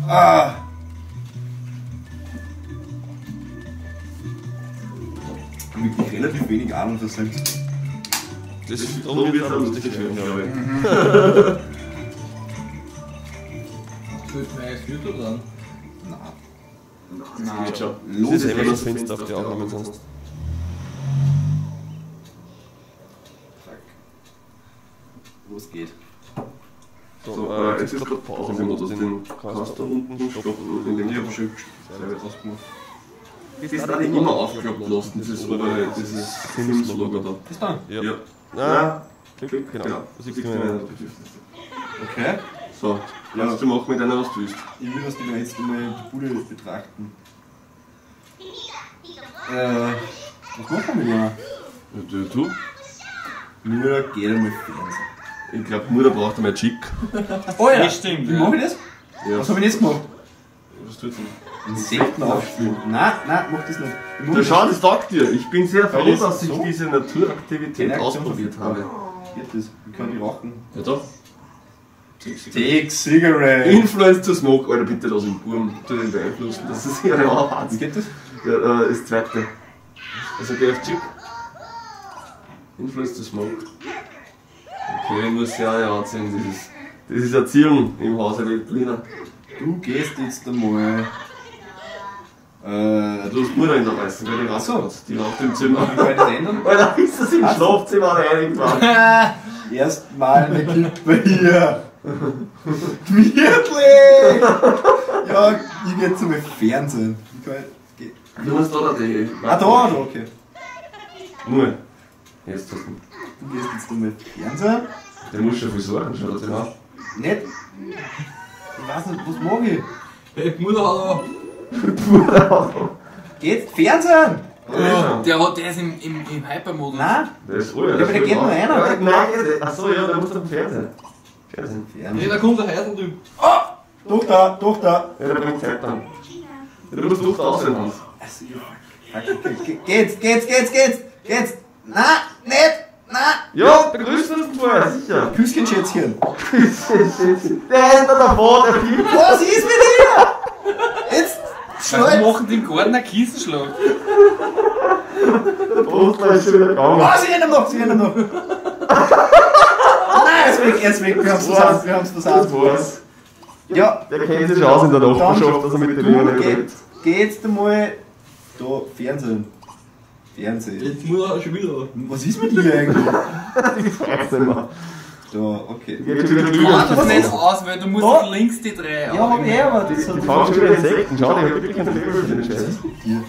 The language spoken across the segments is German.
Ah! Wirklich relativ wenig Ahnung, was das ist. Das ist darum wird es auch lustig werden, glaube ich. Sollst du mir eigentlich Video dran? Nein. Geht schon. Los, Das ist immer ey. das Fenster auf die Aufnahmen sonst. Fuck. Los geht. So, jetzt ist gerade Pause, wenn du den kannst da unten stoppen. In dem Ich hab schon selber ausgemacht. das hat ihn immer aufgeklappt lassen, dieses Sims-Logo da. Bis dann. Ja. Ja. Klick, genau. Das ist Okay. So, kannst du machen mit einer, was du willst. Ich will, dass die da jetzt mal die Bude betrachten. Was machen wir mit ihr? Du? Nur geht einmal Fernsehen. Ich glaube, Mutter braucht einmal Chick. Oh ja, stimmt. Wie mache ich das? Ja. Was habe ich jetzt gemacht? Was tut denn? Insekten aufspülen. Nein, mach das nicht. Ich mach Du schau, das sagt dir. Ich bin sehr froh, das dass ich so? diese Naturaktivität ausprobiert habe. Geht das? Wie kann ich rauchen? Ja doch. Take Cigarette. Influence to Smoke, Alter, bitte lass den Burm tu den beeinflussen. Das ist ja eine Wie Arbeit. geht das? Ja, das zweite. Also geh auf Chip. Influence to Smoke. Okay, ich muss ja auch anziehen. Das ist Erziehung im Hause Weltliner. Du gehst jetzt einmal. Du hast Mutter in der Weißen, weil die rauskommt. Die raucht im Zimmer. Wie kann ich das ändern? Alter, ist das im Schlafzimmer oder irgendwann? Erstmal eine Kippe hier. Wirklich! Ja, ich geh zum Fernsehen. Wie kann ich. Du musst da die. Da, okay. Nur. Jetzt hast du. Du gehst jetzt einmal Fernsehen. Der muss schon viel sorgen, schaut das an. Nicht. Ich weiß nicht, was mag ich? Hey, Mutter, hallo! Geht's? Fernsehen! Der ist im Hypermodus. Nein? Der ist Ja, aber der geht nur einer. Nein, achso, ja, der muss auf dem Fernsehen. Fernsehen. Nee, da kommt der Heißel. Doch da. Ja, der bringt Zeit dann. Ja, du musst Luft aussehen, Hans. Also, ja. Geht's? Nein, nicht! Nein! Ja, begrüßen uns vorher, sicher. Küsschen-Schätzchen. Der hinter davor, der Piep. Was ist mit dir? Jetzt Wir schnell! machen dem Garten einen Kissenschlag. Der Brustler ist schon wieder gegangen. Oh, sie rennen noch! Nein, er ist weg, wir haben's versaut. Was? Ja, Der kennt sich aus in der Nachbarschaft, dass er mit den Leuten redet. Geht's einmal da Fernsehen. Jetzt muss er schon wieder. Was ist mit dir eigentlich? Ich weiß nicht mehr. Da, okay. Geht schon wieder Du drüber. kannst das nicht aus, weil du musst Da. links die drei. Ja, hab ich aber das Die fangen schon wieder Insekten. Schau, die haben wirklich einen Leben für den Scheiß. dir.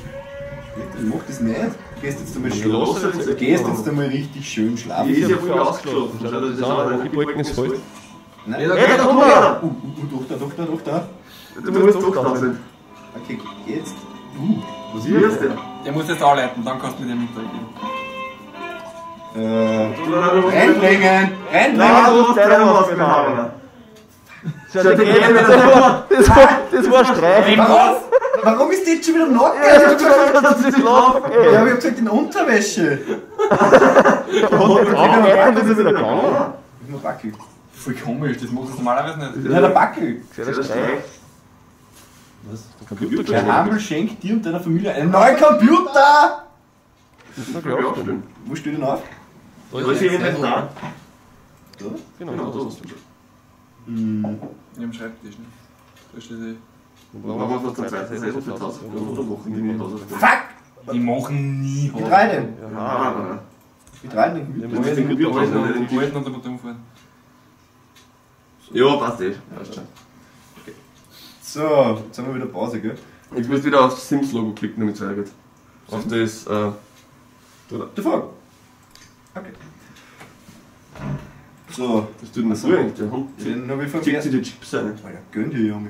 Ich mach das nicht. Du gehst jetzt einmal Ja, lass schlafen. es Du jetzt gehst machen. jetzt einmal richtig schön Die schlafen. ist ja voll ausgeschlafen. Schau dir das an, die Balken ist voll. Nein. Ja, Hey, da kommt er! Doch da. Du musst doch da sein. Okay, jetzt. Was ist der? Der muss jetzt anleiten, dann kannst du mit dem mitreden. Reinbringen! Nein, du hast keine was mit Haare. Schau, die gehen mit das war Streich. Warum ist die jetzt schon wieder nackt? Ja, du hast gesagt, dass sie schlafen Ja, aber ich gehen. hab gesagt in Unterwäsche. Und das ist wieder gegangen. Ich mach Backel. Voll komisch, das machst du normalerweise nicht. Ja, der Backel. Der Streich. Was? Der Hamel schenkt dir und deiner Familie einen neuen Computer! Wo steht denn auf? Da ist irgendwas da. Da? Genau, da hast du. Hm. Im Schreibtisch, ne? Da steht sie. Warum hast du das zweite Sessel für 1000 Euro machen die nicht? Fuck! Die machen nie Wie drei denn? Ja, Wie drei denn? muss ich den Computer Die wollten unter Motor umfahren. Ja, passt eh. So, jetzt haben wir wieder Pause, gell? Jetzt musst du wieder auf das Sims-Logo klicken, damit es weitergeht. Auf das, Der Frage. Okay. So, das tut mir so eigentlich, der Hund. den habe ich Chippt sie vergessen. die Chips rein. Alter, gönn dir, Junge.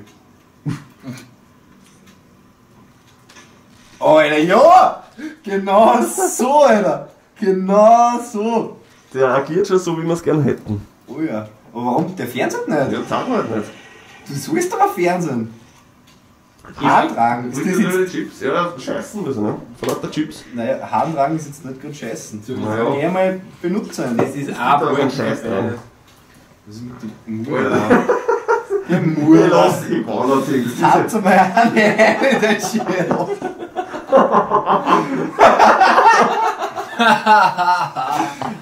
Alter, ja! Genau so, Alter! Genau so! Der agiert schon so, wie wir es gerne hätten. Oh ja. Aber warum? Der fernseht nicht? Ja, sagen wir halt nicht. Du sollst aber fernsehen. Haartragen. Ist das Bringst du jetzt, die Chips? Ja, scheißen müssen, ne? Von lauter Chips. naja, Haartragen ist jetzt nicht gerade scheißen. Du Naja. kannst ja mal benutzen. Das ist Da ein ist ein Scheiß dran. Was ist mit dem Alter. Der Ich Murr. lass die Bahn erzählen. Das ist Hat's einmal eine der Schirr.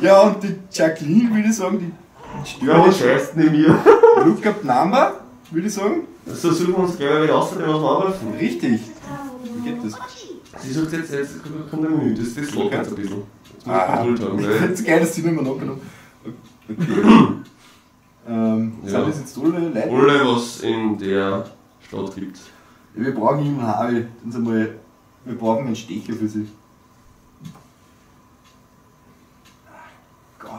Ja, und die Jacqueline, würde ich sagen, die ja, die stört scheißt nicht mir. Look up Number, würde ich sagen. So suchen wir uns gleich wieder aus, den wir anrufen. Richtig. Wie geht das? Sie sagt jetzt kommt ein Menü, das lockert jetzt ein bisschen. Jetzt muss ich Geduld haben, Ich weil find's geil, dass die nicht mehr nachgenommen. Okay. Ja. Sind das jetzt alle Leute? alle, was in der Stadt gibt. Ja, wir brauchen einen Harvey. Wir brauchen einen Stecher für sie. Gott,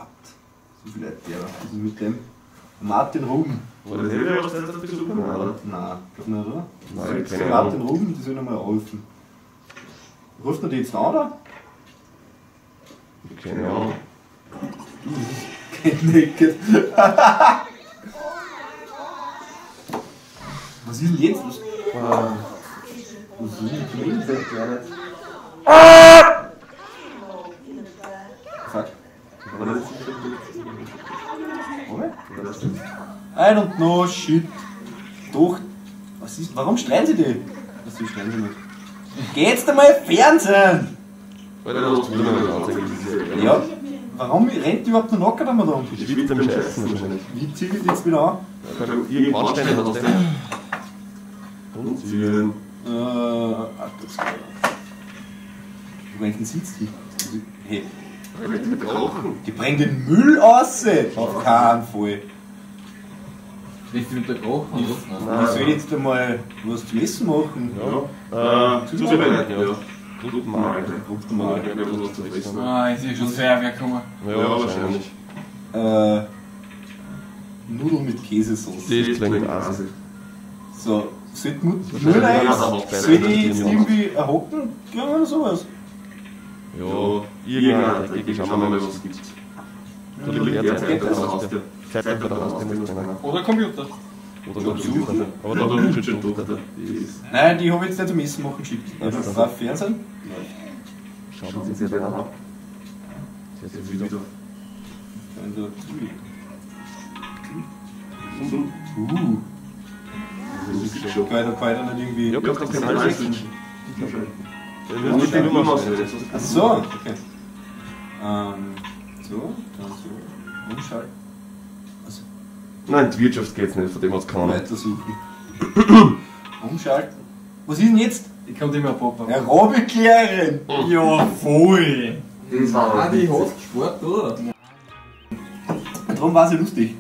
so viele Leute der. Was ist mit dem? Martin Ruben. War das ja was jetzt besuchen, oder? Nein, glaub nicht, oder? Nein, So, keine Martin Ahnung. Ruben, die sollen einmal rufen. Ruft er die jetzt an, oder? Keine Ahnung. Naked. Was ist denn jetzt? Was ist denn jetzt? Fuck. Aber das ist Oder? das ist I don't know, shit. Doch. Was ist. Warum streiten sie die? Was streiten sie nicht? Geh jetzt einmal Fernsehen! weil der hast du wieder mal anzeigen. Ja. Warum rennt die überhaupt noch Nocker einmal da um? Ich will dem Scheißen wahrscheinlich. Wie ziehe ich die jetzt wieder an? Irgendwo anstellen hast du. Und ziehen. Das Wo hinten sitzt die? Hey, Kochen. die bringt den Müll raus! Auf keinen Fall. Willst du mit der Kochen? Ich soll jetzt einmal was zu essen machen. Zubereiten, ja. Gruppenmahl. Gruppenmahl. Ja, wir haben was zu essen. Ah, ist ja schon sehr wer gekommen. Ja, wahrscheinlich. Nudeln mit Käsesauce. Die ist kleine Ase. So, sollte nur Ja, eins? aber auch Soll ich jetzt irgendwie erhocken gehen oder sowas? Ja, irgendwann. Ich schau mal, was es gibt. Da liegt derzeit das aus der Zeit bei der Haustür. Oder Computer. Oder Computer. Aber da ist schon Tochter. Nein, die habe ich jetzt nicht zum Essen machen geschickt. Das war Fernsehen. Schauen Sie sich den an. Sie hat wieder. Wenn du Das ist schon. Weil da nicht irgendwie. Ja, kannst du keine Alles wünschen. Mit den Nummern. auswählen. Ach so, okay. So, dann so. Umschalten. Also, Nein, die Wirtschaft geht's nicht, von dem hat es keiner. weitersuchen. Umschalten. Was ist denn jetzt? Ich kann immer poppen. Aerobiklehrerin! Ja, voll! Das war die hat Sport, oder? Darum war sie lustig.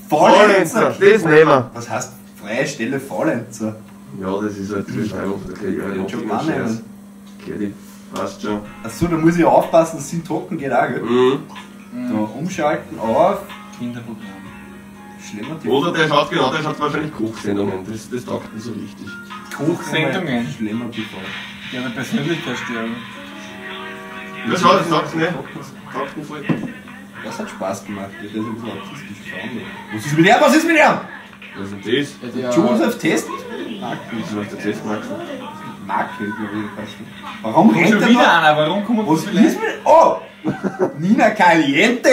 Faulenzer, das nehmen wir. Was heißt freie Stelle Faulenzer? Ja, das ist halt die Beschreibung von der Karriere. Den Job annehmen. Okay, die passt schon. Achso, da muss ich aufpassen, dass sie trocken geht auch, gell? Mhm. Da umschalten auf. Kinderprogramm. Schlemmertipp. Oder der schaut genau, der schaut wahrscheinlich Kochsendungen. Das taugt nicht so richtig. Kochsendungen. Schlemmertipp. Ja, eine Persönlichkeitsstörung. Ja, schau, das taugt nicht. Taugt nicht voll. Das hat Spaß gemacht, der ist ein bisschen autistisch schauen. Was ist mit ihm? Was ist mit ihm? Was ist denn das? Joseph Test? Wie soll ich das jetzt machen? Makel, glaube ich. Warum rennt Schon er wieder noch? einer, warum kommen Was ist mit. Oh! Nina Caliente!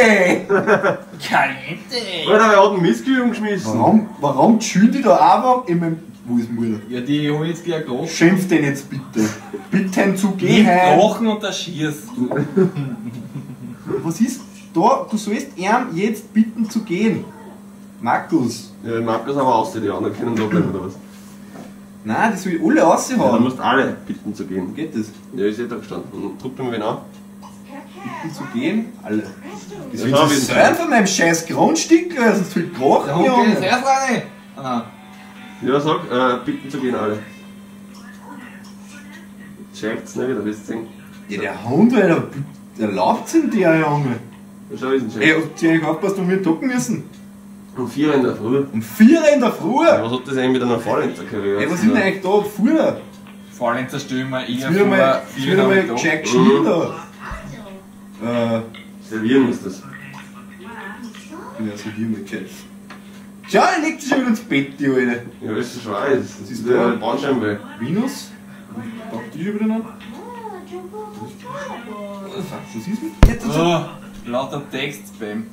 Caliente! Alter, wer hat einen Mistgühl umgeschmissen? Warum chillt die da einfach in meinem. Wo ist Mutter? Ja, die holen jetzt gleich Kochen. Schimpf den jetzt bitte. Bitten zu Nimm gehen. Kochen und das schießt. Was ist da? Du sollst ihm jetzt bitten zu gehen. Markus. Ja, ich mag das aber aus, die anderen können da bleiben oder was? Nein, die soll alle Ja, du raushauen. musst alle bitten zu gehen. Geht das? Ja, ist eh da gestanden. Druck dir mal wen an. Bitten zu gehen? Alle. Das Ja, will schau, ich wie- sein von meinem scheiß Grundstück, sonst viel Der Krachen, Hund geht jetzt Junge. erst rein. Ah, Ja, sag, bitten zu gehen alle. Scheicht's nicht wieder, wirst du sehen. Ja, der Hund, weil der läuft in der, Junge. Ja, schau, ist ein Ey, Scheicht. habt ihr eigentlich aufgepasst, wo wir docken müssen? Um 4 in der Früh. Um 4 in der Früh? Ja, was hat das eigentlich mit einer Faulenzer-Karriere? Ey, was ist denn eigentlich da früher? vor allem zerstören wir Jetzt eher wird mal, vor jetzt wird mal 4 gescheit geschnitten da. Servieren muss das. Ja, so hier mal gescheit. Schau, er legt sich schon wieder ins Bett, die Alte. Ja, das ist Schweiß. Das ist da? der Bandscheibenweh. Venus? Packt die schon wieder noch? Was ist mit jetzt? Oh, lauter Text-Spam.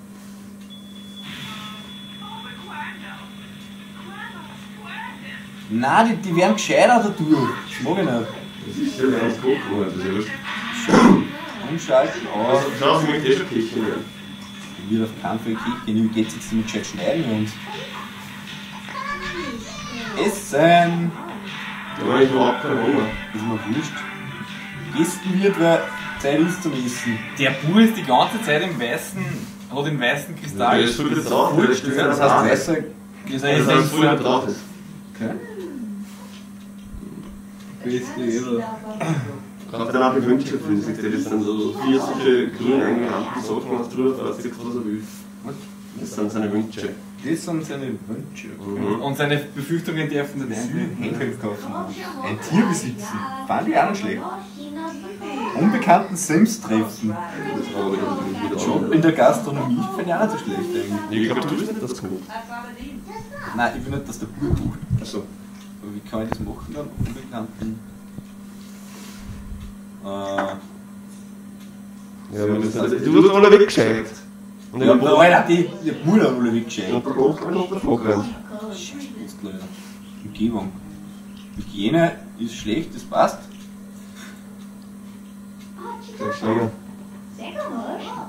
Nein, die werden gescheiter dadurch. Das mag ich nicht. Das ist ja leicht kochen, das ist ja wurscht. Umschalten, aus. Schau, ich möchte eh schon Küche werden. Ich will auf keinen Fall kicken. Wie geht's jetzt damit gescheit schneiden und essen? Da war ich überhaupt kein Hunger. Das ist mir wurscht. Essen wird, weil Zeit ist zum Essen. Der Bub ist die ganze Zeit im weißen, hat den weißen Der Kristall. ist voll drauf. Das heißt, weißer. Das Das heißt, voll drauf ist. Okay. Beste ever. Ich hab dann auch gewünscht, das sind so 4 solche grün eingerahmten Sachen, was drüber falls was er will. Das sind seine Wünsche. Das sind seine Wünsche. Und seine Befürchtungen dürfen nicht eintreten. Henkel kaufen. Ein Tier besitzen. Fand ich auch nicht schlecht. Unbekannten Sims treffen. Das war aber wieder Job in der Gastronomie finde ich auch nicht so schlecht eigentlich. Ich glaube, du bist nicht das gut. Nein, ich will nicht, dass der Bub bucht. Achso. Aber wie kann ich das machen dann? Unbekannten. Ja, aber du hast alle weggeschickt. Und Ja, aber Alter, die Mutter alle weggeschickt. Und der Koch kann noch der Vorgrenz. Jetzt leider. Umgebung. Hygiene ist schlecht, das passt.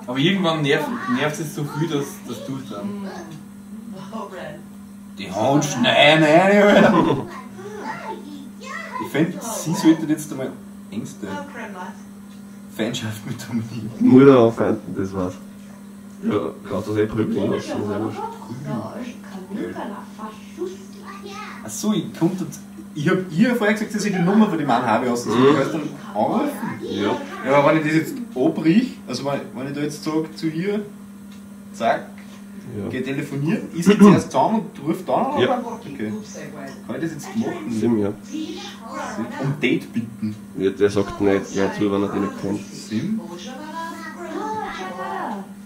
Aber irgendwann nervt es so viel, dass das tut dann. Die Hand schneiden rein, Alter. Ich finde, sie sollte jetzt einmal Ängste. Feindschaft mit Dominik. Mutter anfeinden, das war's. Ja, kannst du das eh prügeln lassen, das ist ja wurscht. Achso, ich hab ihr vorher gesagt, dass ich die Nummer von dem Mann habe aus. Also, kannst du dann anrufen? Ja. Ja, aber wenn ich das jetzt abbrich, also wenn ich da jetzt sage zu ihr, zack, geh telefonieren, ist jetzt erst zusammen und ruft dann an? Ja. Okay. Kann ich das jetzt machen? Sim, ja. Um Date bitten. Ja, der sagt nicht gleich zu, wenn er den nicht kennt. Sim?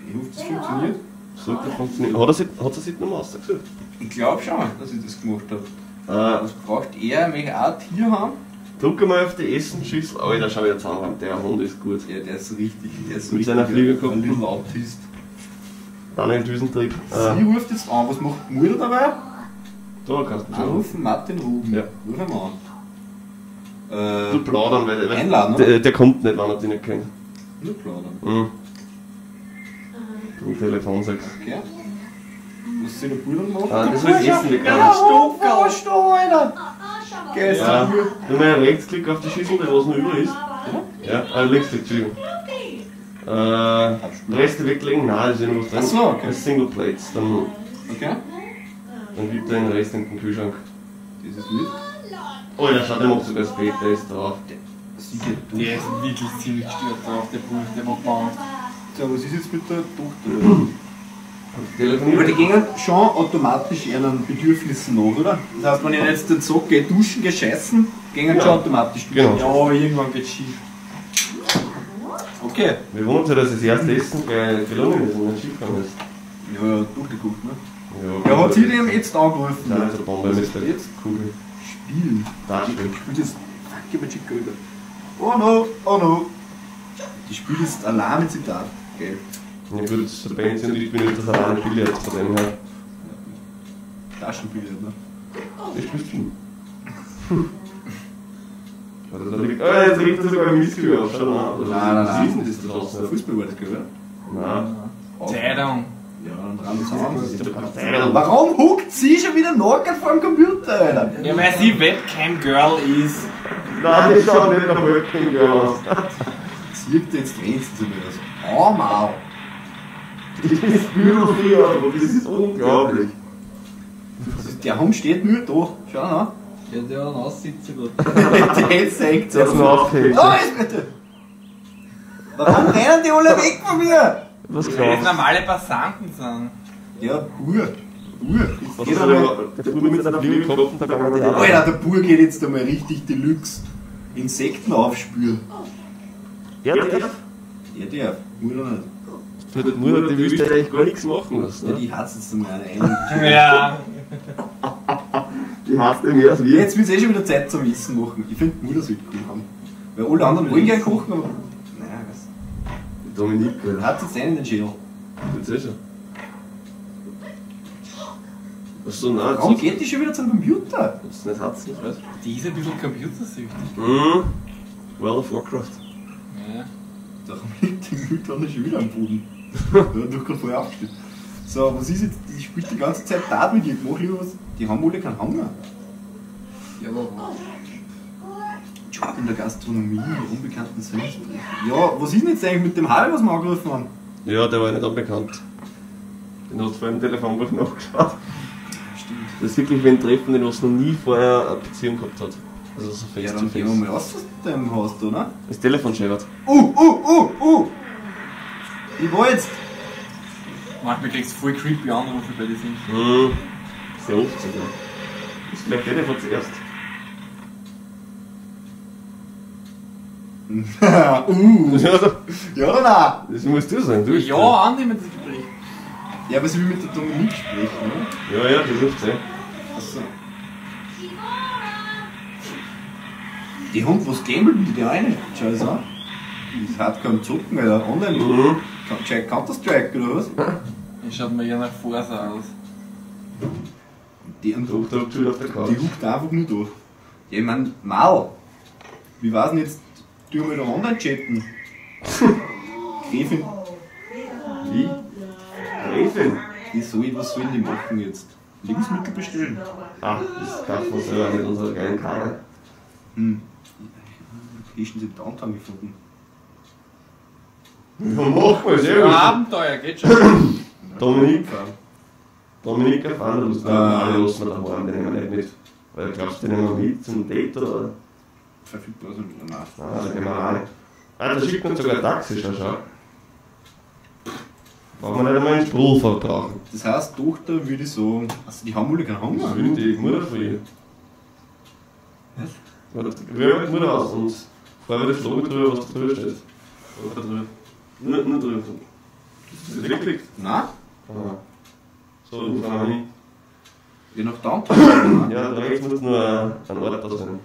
Ich hoffe, das funktioniert. Sollte funktionieren. Hat er sich nochmal ausgesucht? Ich glaube schon, dass ich das gemacht habe. Äh, Was braucht er? Möchte auch ein Tier haben? drück mal auf die Essenschüssel. Alter, schau wieder zusammen, der Hund ist gut. Ja, der ist richtig. Der ist Mit seiner Fliegerkopf. Ein Little Autist. Dann ein Düsentrieb. Sie ruft jetzt an. Was macht die Mutter dabei? Da kannst du schon. Anrufen Martin Ruben. Ja. Ruf ihn an. Du plaudern, weil Einladen, oder? der kommt nicht, wenn er dich nicht kennt. Nur plaudern. Mhm. Im Telefon sagst Okay. Was soll der Bruder machen? das ist Essen, die Ja, kann stopp, verarsch da, Alter! Geh, ist Ja, der Bruder. du mal Rechtsklick auf die Schüssel, die was noch über ist. Ja, Linksklick, Entschuldigung. Reste weglegen? Nein, das ist ja noch was drin. Ach so, okay. Das ist Single Plates, dann Okay. gibt er den Rest in den Kühlschrank. Das ist mit. Oh ja, schau, der macht sogar Spät, der ist drauf. Sicher. Der ist wirklich ziemlich gestört drauf, der Bub, der macht Angst. So, was ist jetzt mit der Tochter? Aber die Telefoniert. gehen schon automatisch ihren Bedürfnissen nach, oder? Das heißt, wenn ich jetzt den Sack gehe, duschen, gehe scheißen, gehen schon automatisch duschen. Genau. Ja, aber irgendwann geht's schief. Okay. Wir wundern uns, dass das erste Essen gleich gelungen ist und nicht schief gegangen ist. Ja, durchgeguckt, ne? Ja, Ja, hat sie dem jetzt angerufen? Das ist eine Bombe, Was mit ist der jetzt? Kugel. Spielen. Da spielt. Ich spiele jetzt. Fuck, gib mir Chico wieder. Oh no, oh no. Die spielt jetzt Alarm in Zitat. Geil. Ich würde jetzt der Band sind, ich bin nicht das alleine Billard von dem her. Taschenbillard, ne? Ich spiel's schon. Also da liegt. Ah, jetzt riecht er sogar ein Whisky auf. Schau mal. Nein, Siehst du das ist das doch draußen? Fußball war das, gell? Nein. Zeitung. Ja, dann ran zusammen. Das ist doch keine Zeitung. Warum huckt sie schon wieder nackert vor dem Computer, Alter? Ja, weil sie Webcam-Girl ist. Nein, die schaut nicht nach Working Girl aus. Zirkt jetzt grenzen sie mir das. Oh, Mau. Die ist Biologie, aber das ist unglaublich. Der Hund steht nur da. Schau nach. Ja, der hat aussitzen gerade. Der zeigt Jetzt noch aufgehört. Da ist bitte! Warum rennen die alle weg von mir? Was Weil es glaubst normale Passanten sind. Ja, Bur. du? Geht einmal. Der Bruder mit seiner Fliegerkopf und da kann man Alter, der Bur geht jetzt einmal richtig Deluxe. Insekten aufspüren. Ja, der Ja, der. Oder nicht? Nur, die willst ja eigentlich gar nichts machen lassen. Ja, Ne? die hat's jetzt einmal eine. Ja. Die hasst ja mehr als Ja, wir. jetzt will es schon wieder Zeit zum Essen machen. Ich finde, die Mutter sollte cool haben. Weil alle anderen wollen gerne kochen, aber. Naja, was. Dominik, Hat jetzt einen in den Schädel. das ist schon. Achso, nein, Warum geht die schon wieder zum Computer? das ist nicht herzlich, weißt Die ist ein bisschen computersüchtig. du? World of Warcraft. Ja. Da liegt die Mülltonne schon wieder am Boden. Da hat doch gerade vorher aufgestellt. So, was ist jetzt? Die spielt die ganze Zeit Dart mit dir. Mach lieber was. Die haben alle keinen Hunger. Ja, aber Job in der Gastronomie, die unbekannten Sehenswürdige. Ja, was ist denn jetzt eigentlich mit dem Harry, was wir angerufen haben? Ja, der war nicht unbekannt. Den hat vorhin im Telefonbuch nachgeschaut. Stimmt. Das ist wirklich wen treffen, den was noch nie vorher eine Beziehung gehabt hat. Also so Ja, face to dann gehen wir face. mal raus aus dem Haus, oder? Das Telefon scheppert. Ich war jetzt. manchmal kriegst du voll creepy Anrufe bei diesen. Sehr oft sogar. Das ist vielleicht Telefon zuerst. Ja oder nein? Das musst du sagen, du bist Ja, annehmen das Gespräch. Ja, aber sie will mit der Dominik sprechen, oder? Ja, die ruft sie. Achso. Die haben was gambelt mit der eine. Schau das an. Das hat keinen Zocken, Alter. Online. Counter-Strike oder was? Das schaut mir ja nach Forsa aus. Die, und Da hockt schon auf der Couch. die huckt einfach nur durch. Ja, ich mein, Mau. Wie war's denn jetzt? Tun wir da online chatten? Gräfin. Wie? Gräfin? Was sollen die machen jetzt? Lebensmittel bestellen? Ah, das kaufen wir selber mit unserer geilen Karte. Hast du sie Downtown gefunden? Ja, machen wir sehr Ja, gut. Abenteuer, geht schon. Dominik erfahren, du musst alle lassen wir daheim, den nehmen wir nicht mit. Weil glaubst du, den nehmen wir mit zum Date oder? Verfügbar sind oder nein? Ah, da gehen wir rein. Ah, da schickt uns sogar ein Taxi, schau. Brauchen wir nicht einmal einen Sprudel verbrauchen. Das heißt, Tochter würde ich sagen, also die haben alle keinen Hunger. Das will die Mutter von ihr. Was? Wir haben die Mutter aus und vorher wird das Logo drüber, was da drüber steht. Oder da drüber. Nur drüber. Ist das wirklich? Nein? Aha. So, rufen wir hin. Ja, nach Downtown. Ja, da rechts muss nur ein Ort da sein.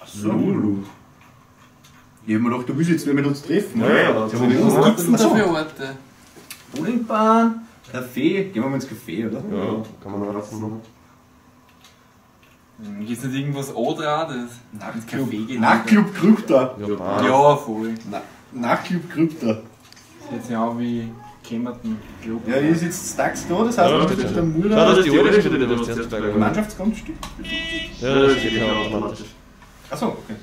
Achso. Ich hab mir gedacht, du willst jetzt, wenn wir uns treffen. Ja, ja, da sind wir Was gibt's denn da Achso. für Orte? Bowlingbahn, Café. Gehen wir mal ins Café, oder? Ja, kann man noch lassen. Gibt's nicht irgendwas Andrates? Ins Café gehen? Nachtclub Krypta. Ja, Bar. Ja, voll. Nachtclub Krypta. Das ist jetzt ja auch wie Kämmerten Club. Ja, hier ist jetzt das Taxi da, das heißt, Ja, du steht bist schon. der Schau, Mutter. das ist die alte Stelle, die du zuerst gesagt hast. Mannschaftsgrundstück? Ja, das geht ja automatisch. Achso, okay.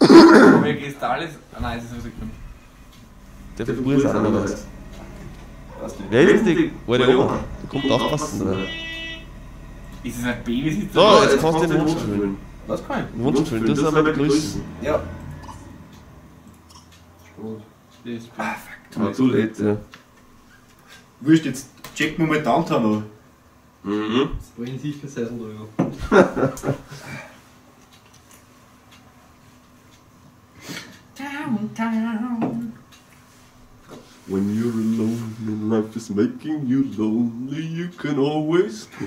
Wer gehst alles? Ah nein, es ist rausgekommen. Der Bruder ist anders. Weißt du? Wer ist denn die alte Oma? Du kommst aufpassen. Oder? Ist es ein Babysitzer? So, jetzt kannst du den Wohnzimmer füllen. Was kann ich? Wohnzimmer füllen, das ist aber begrüßen. Ja. Das ist Ah, fuck. Aber zu late, ja. Wurscht, jetzt checken wir mal Downtown an. Mhm. Wollen sicher Seisen drüber. Downtown. When you're alone and life is making you lonely, you can always go.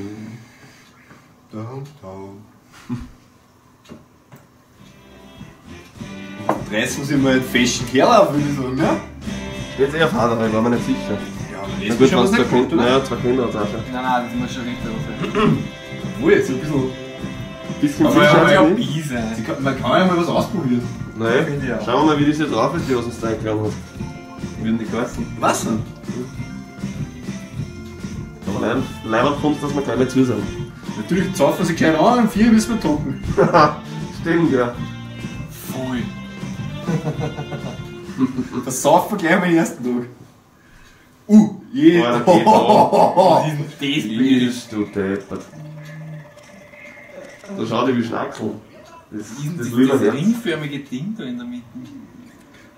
Downtown. Reißen muss ich mal einen festen Kerl auf, würde ich sagen, ne? Jetzt eher Vater, weil ich war mir nicht sicher. Ja, aber Na das gut, ist schon was zwei nicht gut, Kinder, oder? naja, 2 Kinder hat es auch schon. Nein, das muss schon richtig sein. Obwohl, jetzt so ein bisschen. Bisschen Aber ja, sicher ja, nicht. B sein. Man kann ja mal was ausprobieren. Nein, Finde ich auch. schauen wir mal, wie das jetzt drauf ist, die was uns da eingeladen hat. Wie würden die geheißen? Was denn? Aber leider kommt, dass wir gleich mal zu sagen. Natürlich zaufen sie gleich an, am 4 müssen wir trocken. Stimmt, ja. Voll. Das saufen wir gleich am ersten Tag. Je. Boah, der geht auch. Was ist denn das Bild? Bist du deppert. Da schau dir wie Schnackseln. Das Das lila Herz. ringförmige Ding da in der Mitte.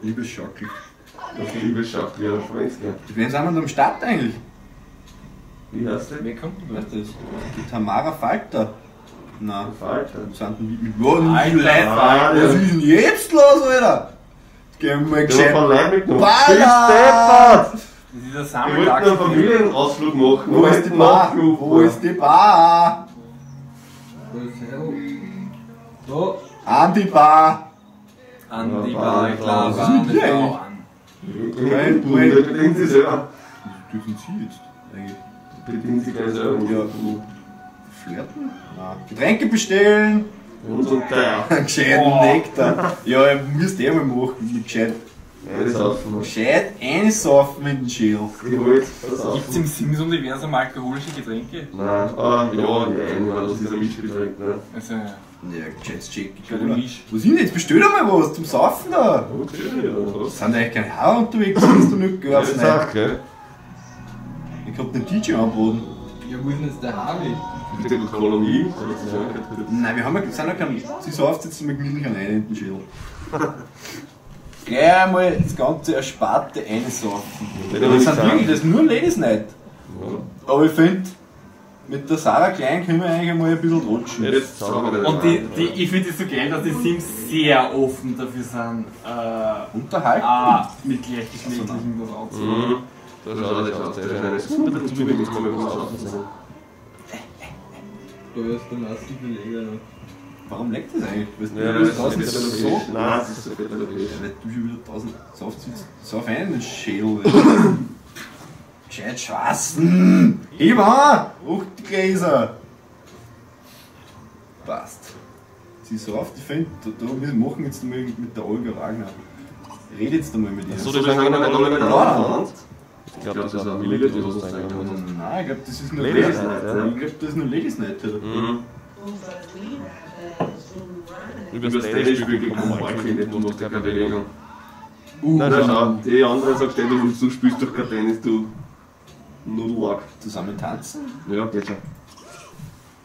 Liebes Schackel. Das liebe Schacht, wie er Schweiß, gell. Wen sind wir denn am Start eigentlich? Wie heißt der? Wer kommt denn Wer da? ist das? Die Tamara Falter. Nein. Falter. Sind denn wie mit Worten? Alter, Was ist denn jetzt los, Alter? Gehen wir mal Der gescheit. war von Leib mitgenommen. Baller! Bist deppert! Das ist ein Ich Sammeltag. wollte einen Familienausflug machen. Wo ist die Bar? Wo ist die Bar? So, An die Bar! An die Bar, klar, Was ist mit eine dir Frau an. Nein, denken Sie selber. Dürfen Sie jetzt? Eigentlich. bedient sich gleich selber. Ja. Flirten? Nein. Getränke bestellen. Und so ein Teil. Einen gescheiten Nektar. Ja, ihr müsst eh mal machen. Mit gescheit einsaufen in den Schädel. Gibt es im Sims-Universum alkoholische Getränke? Nein, ja, das ist ein Mischgetränk, ne? Also, Ja, gescheites Check. Keine Misch. Was ist denn jetzt? Bestell doch mal was zum Saufen da. Okay, ja. Sind eigentlich keine Haare unterwegs, hast du nicht gehört? Das ist auch, gell? Ich hab den DJ anboten. Ja, wo ist denn jetzt der Harvey? Mit der Kolonie. Nein, wir haben ja, sind ja kein. Sie sauft jetzt mal gemütlich an einen in den Schädel. Gleich einmal das ganze Ersparte einsaufen. Das sind wirklich, das ist nur Ladies Night. Aber ich finde, mit der Sarah Klein können wir eigentlich einmal ein bisschen rutschen. Jetzt sagen wir und ich finde es so geil, dass die Sims sehr offen dafür sind, Unterhalten. mit Gleichgeschlechtlichen was anzunehmen. Mhm. Da schaut es aus, der ist eine super dazu, wenn wir mal was aufnehmen. Da ist der massive Leger. Warum leckt das eigentlich? Weißt du, Ja, das das ist so? so. Nein, das ist so fett. Weil du schon wieder 1000 sauf einen in den Schädel. Gescheit schwassen! Heb an! Hoch die Gläser! Passt. Sie sauft, ich finde, wir machen jetzt mal mit der Olga Wagner. Red jetzt einmal mit ihr. So, das ist eine Hand. Ich glaube, das ist ein Milli, die was zeigen kann. Nein, ich glaube, das ist nur Ladies Ladies Night, Night. ja. Ich glaube, das ist nur Ladies Night. Oder? Mhm. Über das Tennisspiel gegen den Ballklinik, du machst ja keine Bewegung. Na schau, die andere sagt, du spielst doch kein Tennis, du Nudellack. Zusammen tanzen? Ja, geht schon.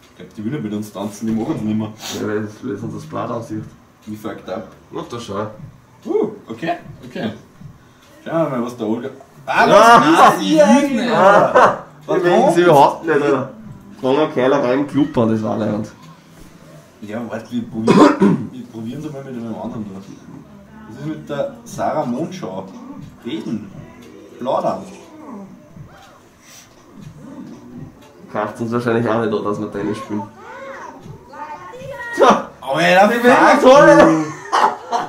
Ich glaube, die will nicht mit uns tanzen, die machen es nicht mehr. Ja, weil es uns das Blatt aussieht. Wie fucked up. Na, da schau. Okay. Schauen wir mal, was der Olga. Was ist denn? Die mögen sie überhaupt nicht, oder? Fragen Keilerei im Club an, das war leid. Ja, warte, wir probieren es mal mit einem anderen da. Das ist mit der Sarah Mondschau. Reden. Plaudern. Kauft uns wahrscheinlich auch nicht an, dass wir Tennis spielen. Tja, Alter, die werden toll!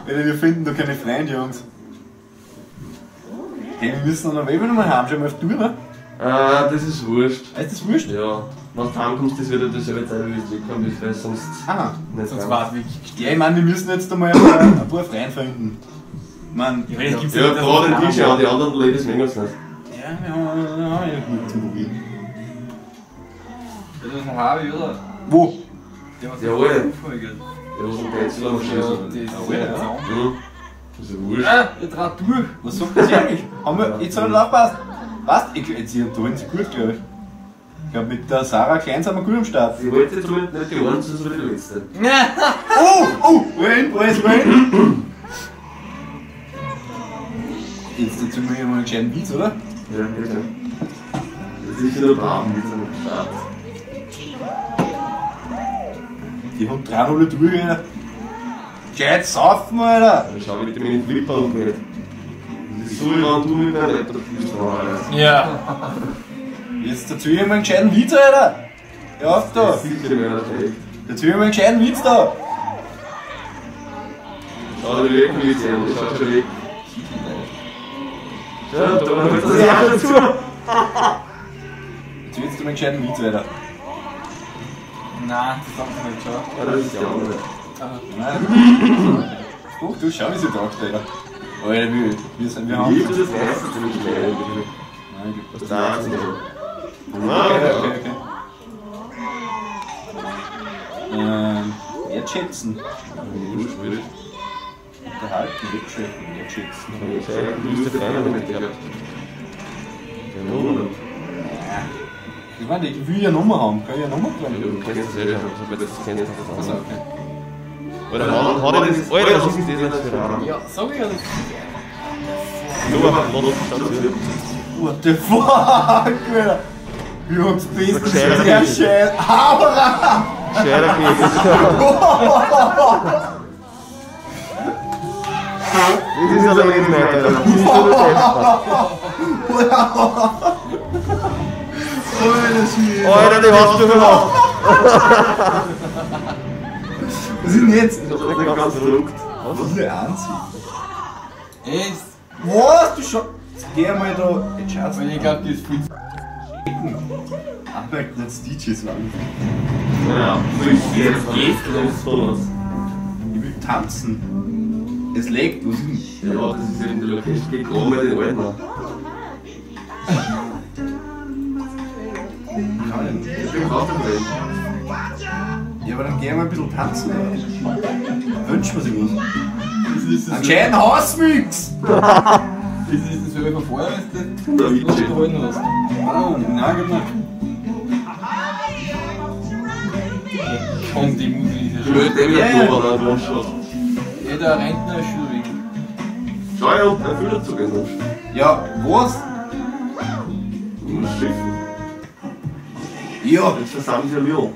Alter, wir finden da keine Freunde, Jungs. Hey, wir müssen noch eine Nummer haben, schon mal auf Tour, ne? Das ist wurscht. Ist das wurscht? Ja, wenn du heimkommst, ist wieder dieselbe Zeit, wie du wegkommen bist, weil sonst Aha. nicht Sonst rein. war es wirklich gestellt. Ja, ich meine, wir müssen jetzt einmal ein paar Freunde finden. Man, Ja, jetzt gibt's Ja, gerade den Tisch an, die anderen Ladies mögen es nicht. ja, wir haben ja gut zum Probieren. Das ist ein Harvey, oder? Wo? Jawohl. Folge. Ja, was ein Tänzler am Schießen. Mhm. Das ist ja wurscht. Ihr traut durch. Was sagt das eigentlich? Haben wir, jetzt soll er aufpassen. Passt? Jetzt hier tun sie gut, glaube ich. Ich glaube, mit der Sarah Klein sind wir gut am Start. Ich wollte jetzt nicht die Ohren, das war die letzte. Rein. Jetzt erzählen wir hier mal einen gescheiten Witz, oder? Ja, bitte. Das ist wieder brav mit so einem Start. Die haben 3-0 durch, Alter. Gescheit saufen, Alter. Dann schau, wie die mit dem Flipper umgeht. Das ist so, wenn du mit deinem Laptop spielst, alles. Ja. Jetzt erzähl ich mal einen gescheiten Witz, Alter. Hör auf da. Sicher wäre das echt. Erzähl ich mal einen gescheiten Witz da. Schau dir weg, wie ich sehe, das schaut schon weg. Ja, da hört das ja schon zu. Erzähl jetzt mal einen gescheiten Witz, Alter. Nein, das sagt man nicht schon. Ja, das ist die andere. Nein. Guck, du schau, wie sie taugt, Alter. Alter, wir haben... Liebst du das meiste ziemlich schnell? Nein, ich Was da ist, also. Okay. Wertschätzen. Wurscht. Unterhalten, wertschätzen. Du bist der Trainer damit gehabt. Genau. Ich meine, ich will ja eine Nummer haben. Kann ich eine Nummer kriegen? Du kennst das selber, aber das kennst du Also, das okay. Oder hat er das? Alter, was ist das jetzt für ein Ja, sag ich ja nicht. Nur dazu. What the fuck, Alter? Wir haben's besten Gescheiter sehr Kegel. schön. Aura! Scheider Kegel. Das ist aber nicht mehr, Alter. Das ist so Alter, die hast du gemacht. Was ist denn jetzt? Ich hab nicht ganz verrückt. Was ist der Anziehen? Echt? Was? Du schau. Jetzt geh mal da. Jetzt schaut's Weil ich glaube, die ist viel. Arbeiten als DJs lang. Ja, jetzt los, Thomas. Ich will tanzen. Es legt, was ist denn? Ja, das ist ja in der Location, geht gerade mal den Alten an. Ich bin auch dabei. Ja, aber dann gehen wir ein bisschen tanzen. Wünschen wir sich was. Das ist Einen schönen Hausmix! das wie von vorher, wenn du Der das Witschi. gehalten hast. Ah, nein, geht nicht. Komm, die Musik ist ja Blöd, der Ja, ja. wieder Knober an der Wand. Jeder Rentner ist schon weg. Schau ja, und der Füller zu gehen. Ja, was? Du musst schiffen. Ja, Jetzt versammeln sie ein Lyon.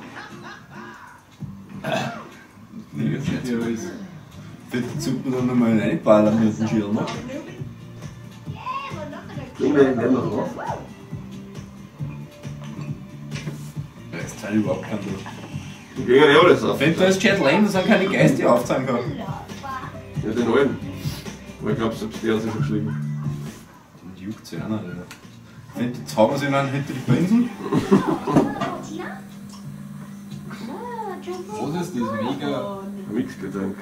Ja, ist. bitte zucken wir dann nochmal reinballern mit dem Schirm. Junge, ich nehme noch drauf. Da ist halt überhaupt kein Druck. Die gehen ja alles auf. Wenn du als Chat Lane, dann keine Geister die aufzeigen kann. Ja, den alten. Aber ich glaube, selbst der hat sich schon geschrieben. Den juckt sich einer, Alter. Wenn du zaubern sie dann hinter die Pinseln? Was ist das? Mega. Ein Mixgetränk.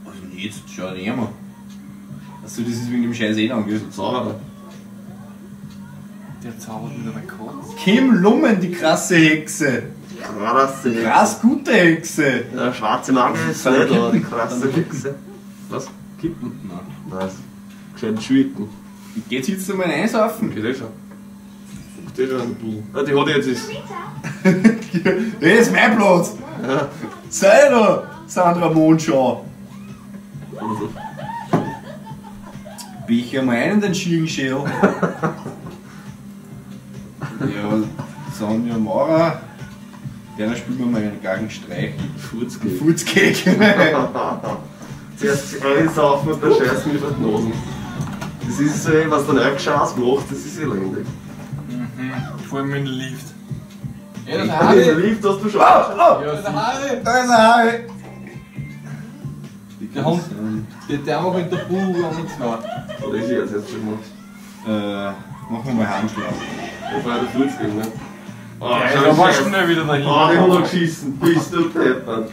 Also jetzt, schau dir mal. Also das ist wegen dem scheiß angeht. Zauberer. Der zaubert wieder mein Kotz. Kim Lummen, die krasse Hexe. Krasse Krass gute Hexe. Der schwarze Magen ist nicht da, die krasse Hexe. Was? Kippen? Nein. Nice. Gescheit schwicken. Geht's jetzt einmal einsaufen? Geht eh schon. Geht eh schon ein Bull. Ah, die hat jetzt ist. Das ist mein Platz. Ja. Sei da, Sandra Mondschau. Becher mal einen den Schirnschäl. Ja, Sonja Maurer. Gerne spielen wir mal einen Gaggenstreich. Furzgeld. Futzkeg. Zuerst einsaufen und dann scheißen mit den Nosen. Das ist so, was der neue Schaß macht, das ist elendig. Vor allem in den Lift. Ja, das In der Harry! Lift hast du schon. Oh, Ja, Das ist der Harry! da ist er, Harry. Der Hund, der macht in der Buh auch nichts mehr. Oder ist er jetzt erst schon gemacht? Machen wir mal Handschlag. Das war ja der Furzgeld, ne? Oh, Ja, schau, da war scheiße. schnell wieder dahin. Oh, die hat noch geschissen. Bist du deppert.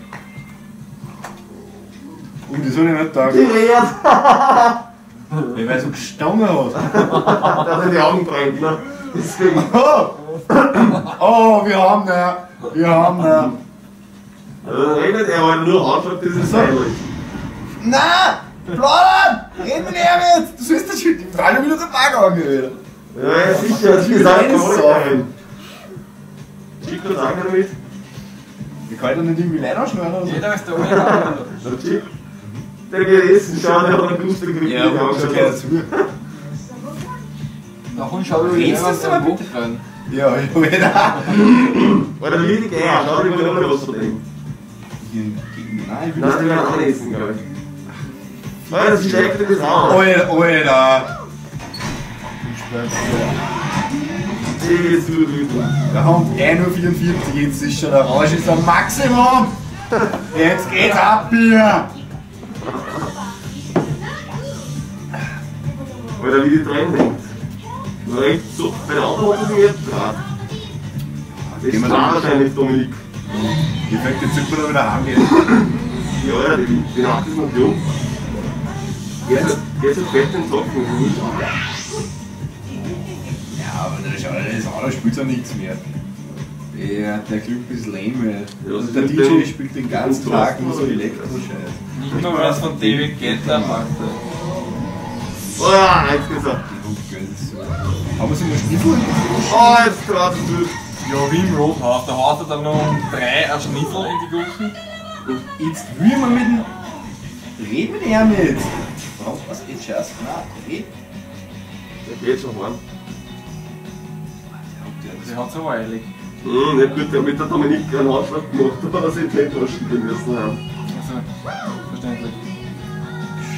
Das soll ich nicht sagen. Die rät! Weil er so gestanden hat. Der hat die Augen brennt, ne? Deswegen. Oh, wir haben ne. Wir haben ne. Redet er aber nur anschaut, das ist peinlich. Na! Plaudern! Reden wir nicht mit! Du sollst das schon die 3 Minuten Tag angehört. Ja, sicher, das ist Nein, auch so. rein. Schick kurz auch damit. Ich kann doch nicht irgendwie Leute anschneiden oder so. Jeder ist der alte Harry. Der Chick. Der geht essen, schau, der hat einen Gusto gekriegt. Ja, aber schon keiner zu. Der Hund schaut wie Redst du das jemand aber am Boot rein. Ja, ich will da. Alter, wie die Geier, schau dir mal was von dem. Nein, ich will Nein, das die werden auch nicht essen, glaube ich. Weil das steckt das auch. Alter! Die geht's zu wütend. Wir haben 1:44 Uhr, jetzt ist schon der Rausch ist am Maximum! Jetzt geht's ab hier! Alter, wie die drin hängt. Nur echt so, bei der anderen hat er sich jetzt draht. Das war wahrscheinlich Dominik. Ich fängt jetzt immer wieder heimgehen. Ja, Alter, die Nacht ist noch jung. Geht so fett in den Socken. Ja, aber das Auto spielt ja nichts mehr. Der Club ist lame. Ja, Und das der ist DJ mit dem- spielt den ganzen mit dem Tag nur so Thorsten. Elektro-Scheiß. Nicht nur was von David Guetta macht. Oh ja, jetzt geht's ab. Haben wir sie mal Stiefel? Oh, jetzt gerade durch. Ja, wie im Roadhouse. Da haut er dann noch um 3 ein Schnitzel in die Gucken. Jetzt will man mit dem. Red mit ihm jetzt! Was geht scheiße? Nein, red! Der geht schon warm. Der hat so eilig. Ja gut, der mit der Dominik einen Anschlag gemacht, aber er sich nicht waschen müssen haben. Also, verständlich.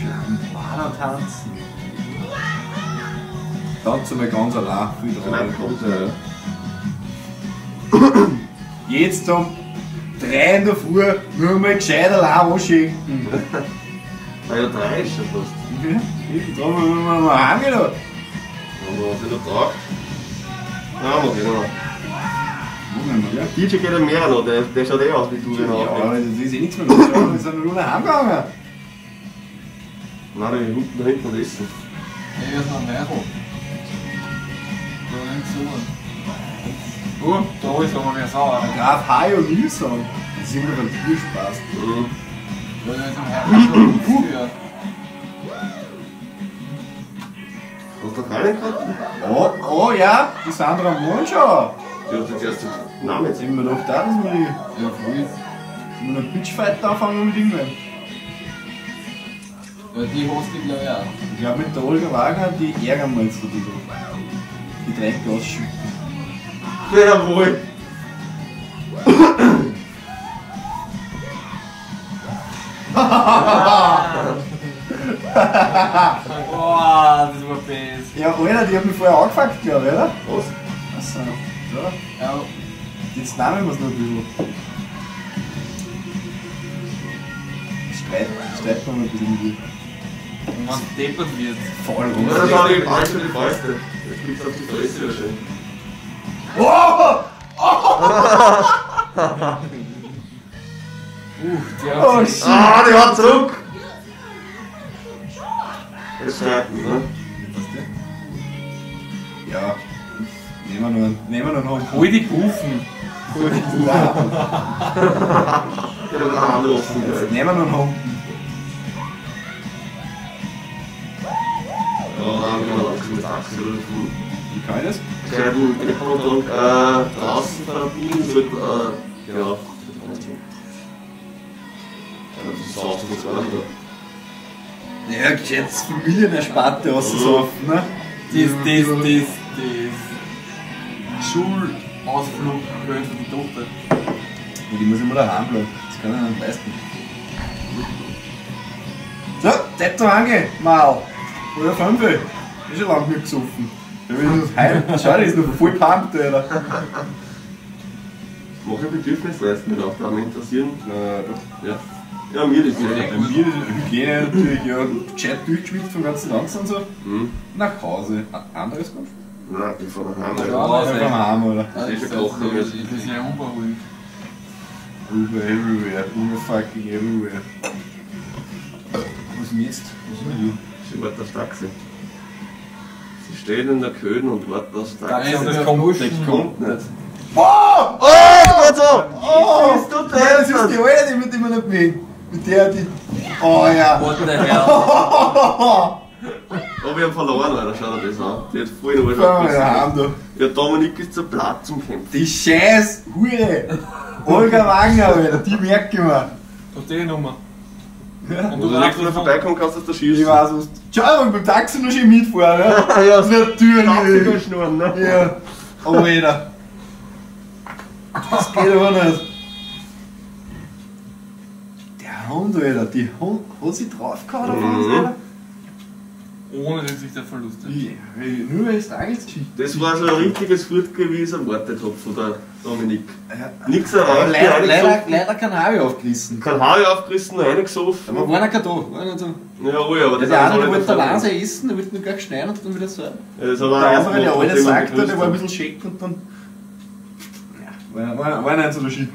Schlammbader tanzen. Tanzen wir ganz allein. Viel Nein, kommt ja. Jetzt um 3 in der Früh nur mal gescheit allein anschenken. Na ja, 3 ist schon fast. Da haben wir mal heimgelassen. Aber was ich noch trage. Ja, mach ich noch. Ja. DJ geht ja mehr noch, der schaut eh aus wie du, Ja, genau. aber das ist eh nichts mehr los. Wir sind nur nach Hause gegangen. Nein, der hinten da hinten essen. Ja, ist noch ein Euro. Da nicht so. Oh, da ist aber wer sauer. Graf Hajo Nilsson. Das ist immer ein Tierspaß. Mhm. Da ist ein Euro. Hast du keine gehabt? Oh ja, die Sandra Monschauer. Die hat jetzt erst den Namen Jetzt sind wir doch da, dass wir die. Ja, voll. Wenn wir einen Pitchfight anfangen mit irgendwann. Ja, die hast du glaube ich auch. Ich glaube mit der Olga Wagner, die ärgern wir jetzt so ein bisschen. Die Tränke ausschütten. Jawohl. Boah, das war best. Ja, Alter, die haben mich vorher angefangen, glaube ich, oder? Was? Achso. Ja. Ja, Jetzt nehmen wir es noch ein bisschen. Streiten wir noch ein bisschen mit dir. Und wenn es deppert wird. Voll Ja, rum. das war die falsche die Fäuste. Jetzt gibt's auf die Fresse wahrscheinlich. Oh! Der Oh hat shit! Ah, die hat zurück! Jetzt streiten, ne? Ja. Nehmen wir noch einen hol die Kufen. Ja, dann anrufen. Nehmen wir noch einen Humpen. Ja, dann kann man auch mit Achse rufen. Wie kann ich das? Gescheiten Deckpunkt draußen verbiegen sollte, ja. Das ist auch so gut, oder? Ja, geschätzt Familienersparte auszusaufen, ne? Das. Schulausflug gehört für die Tochter. Und die muss immer daheim bleiben. Das kann ich nicht leisten. So, Zeit zum Angehen, Mal. Oder 5. Ist schon lange nicht gesoffen. Schau, der ist noch voll pumped, Alter. Mach ich Bedürfnisleisten mit auch, daran interessieren. Doch. Ja. Ja, mir das Bei mir ist Hygiene natürlich, ja, gescheit durchgeschwitzt vom ganzen Tanzen und so. Mhm. Nach Hause. Anderes Kopf? Nein, ich fahr nach Hause. Ja. Einfach am Arm, oder? Das ist das ja auch ist ja unberuhigend. Uber everywhere, Uber fucking everywhere. Was ist denn jetzt? Was ist denn hier? Sie wartet das Taxi. Sie steht in der Köden und wartet aufs Taxi. Nein, das Ja, kommt Buschen. nicht. Kommt nicht. Oh! Oh, Gott so! Oh! Bist du Ja, das ist die deppert? Alte, die mit dem nicht bewegen. Mit der, die. Oh ja! What the hell? Oh, wir haben verloren, Alter, schau dir das an. Die hat voll noch Fahren wir was. daheim, du. Ja, Dominik ist zu platt zum Kämpfen. Die scheiß Hure! Olga Wagner, Alter, die merke ich mir. Auf die Nummer. Ja. Und Wenn du du nächstes Mal darfst vorbeikommen kannst, dass du Ich schießt. weiß was. Schau, ich beim Taxi noch schön mitfahren, ne? Ja, Natürlich! Schnurren, ne? Ja. Oh, Alter. Das geht aber nicht. Der Hund, Alter, die Hund. Hat sie draufgehauen auf uns, Mhm. Alter? ohne den sich der Verlust. Nur weil es Tagesgeschichte. Das war so ein richtiges Furtge, wie ich es erwartet habe von der Dominik. Ja. Nix erreicht, Leider kein Haare aufgerissen. kein Haar aufgerissen, noch reingesoffen. Aber war noch kein da. War nicht so. Ja, oh, aber Der das eine, der ist wollte auch allein nicht sein essen, der wollte nur gleich schneiden und dann wieder so. Der das hat er andere, der erst alte gemacht, sagt, nachdem wir der war ein gewusst bisschen schick und dann. Ja, war nicht so der Shit.